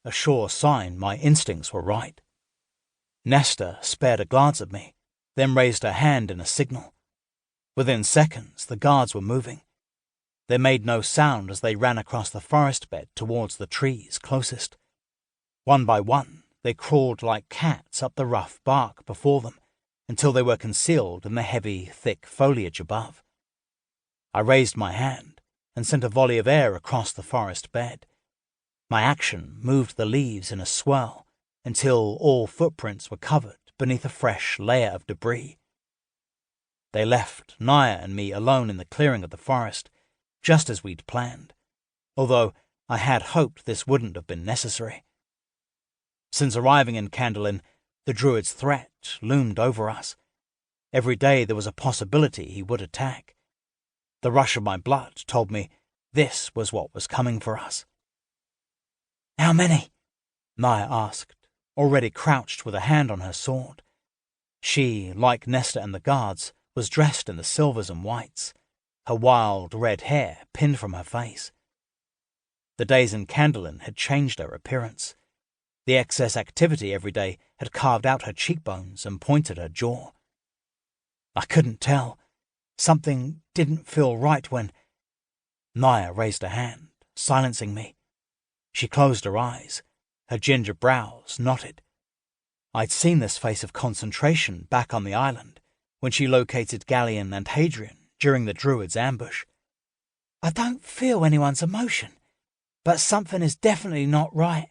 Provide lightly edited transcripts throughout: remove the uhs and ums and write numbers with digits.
a sure sign my instincts were right. Nesta spared a glance at me, then raised her hand in a signal. Within seconds, the guards were moving. They made no sound as they ran across the forest bed towards the trees closest. One by one, they crawled like cats up the rough bark before them until they were concealed in the heavy, thick foliage above. I raised my hand and sent a volley of air across the forest bed. My action moved the leaves in a swirl until all footprints were covered beneath a fresh layer of debris. They left Nyah and me alone in the clearing of the forest, just as we'd planned, although I had hoped this wouldn't have been necessary. Since arriving in Candolin, the Druid's threat loomed over us. Every day there was a possibility he would attack. The rush of my blood told me this was what was coming for us. "How many?" Nyah asked, already crouched with a hand on her sword. She, like Nesta and the guards, was dressed in the silvers and whites, her wild red hair pinned from her face. The days in Candolin had changed her appearance. The excess activity every day had carved out her cheekbones and pointed her jaw. I couldn't tell. Something didn't feel right when... Nyah raised a hand, silencing me. She closed her eyes, her ginger brows knotted. I'd seen this face of concentration back on the island when she located Gallian and Hadrian during the Druid's ambush. "I don't feel anyone's emotion, but something is definitely not right."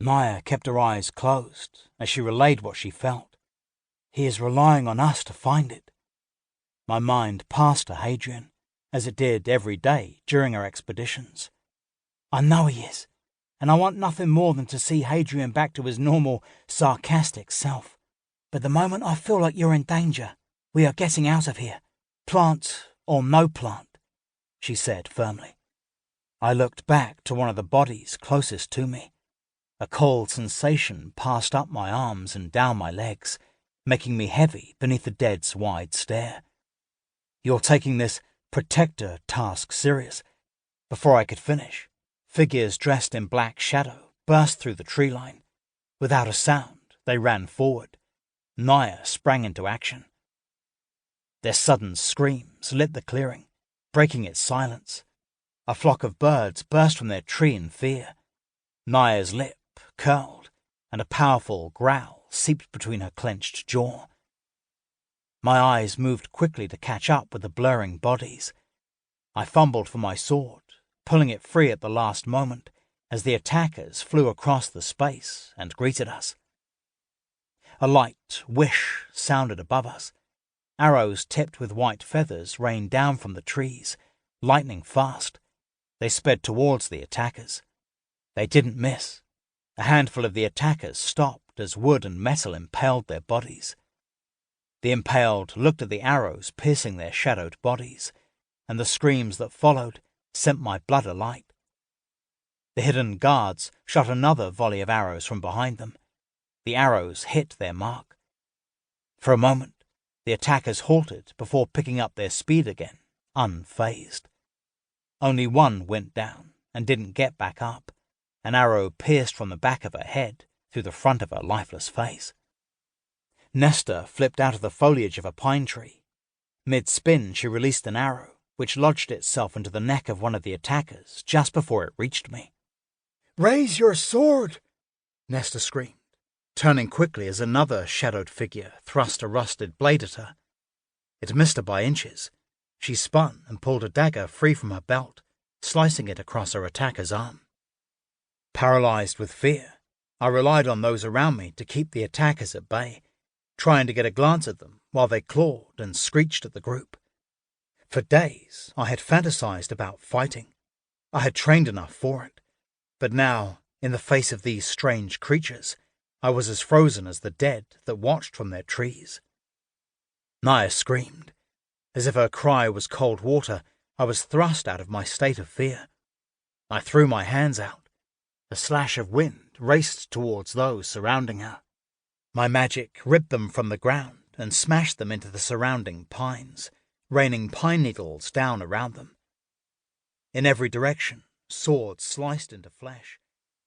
Nyah kept her eyes closed as she relayed what she felt. "He is relying on us to find it." My mind passed to Hadrian, as it did every day during our expeditions. "I know he is, and I want nothing more than to see Hadrian back to his normal, sarcastic self. But the moment I feel like you're in danger, we are getting out of here, plant or no plant," she said firmly. I looked back to one of the bodies closest to me. A cold sensation passed up my arms and down my legs, making me heavy beneath the dead's wide stare. "You're taking this protector task serious." Before I could finish, figures dressed in black shadow burst through the tree line. Without a sound, they ran forward. Nyah sprang into action. Their sudden screams lit the clearing, breaking its silence. A flock of birds burst from their tree in fear. Nyah's lip curled, and a powerful growl seeped between her clenched jaw. My eyes moved quickly to catch up with the blurring bodies. I fumbled for my sword, pulling it free at the last moment as the attackers flew across the space and greeted us. A light whish sounded above us. Arrows tipped with white feathers rained down from the trees, lightning fast. They sped towards the attackers. They didn't miss. A handful of the attackers stopped as wood and metal impaled their bodies. The impaled looked at the arrows piercing their shadowed bodies, and the screams that followed sent my blood alight. The hidden guards shot another volley of arrows from behind them. The arrows hit their mark. For a moment, the attackers halted before picking up their speed again, unfazed. Only one went down and didn't get back up. An arrow pierced from the back of her head through the front of her lifeless face. Nesta flipped out of the foliage of a pine tree. Mid-spin, she released an arrow, which lodged itself into the neck of one of the attackers just before it reached me. "Raise your sword!" Nesta screamed, turning quickly as another shadowed figure thrust a rusted blade at her. It missed her by inches. She spun and pulled a dagger free from her belt, slicing it across her attacker's arm. Paralyzed with fear, I relied on those around me to keep the attackers at bay, trying to get a glance at them while they clawed and screeched at the group. For days, I had fantasized about fighting. I had trained enough for it. But now, in the face of these strange creatures, I was as frozen as the dead that watched from their trees. Nyah screamed. As if her cry was cold water, I was thrust out of my state of fear. I threw my hands out. A slash of wind raced towards those surrounding her. My magic ripped them from the ground and smashed them into the surrounding pines, raining pine needles down around them. In every direction, swords sliced into flesh,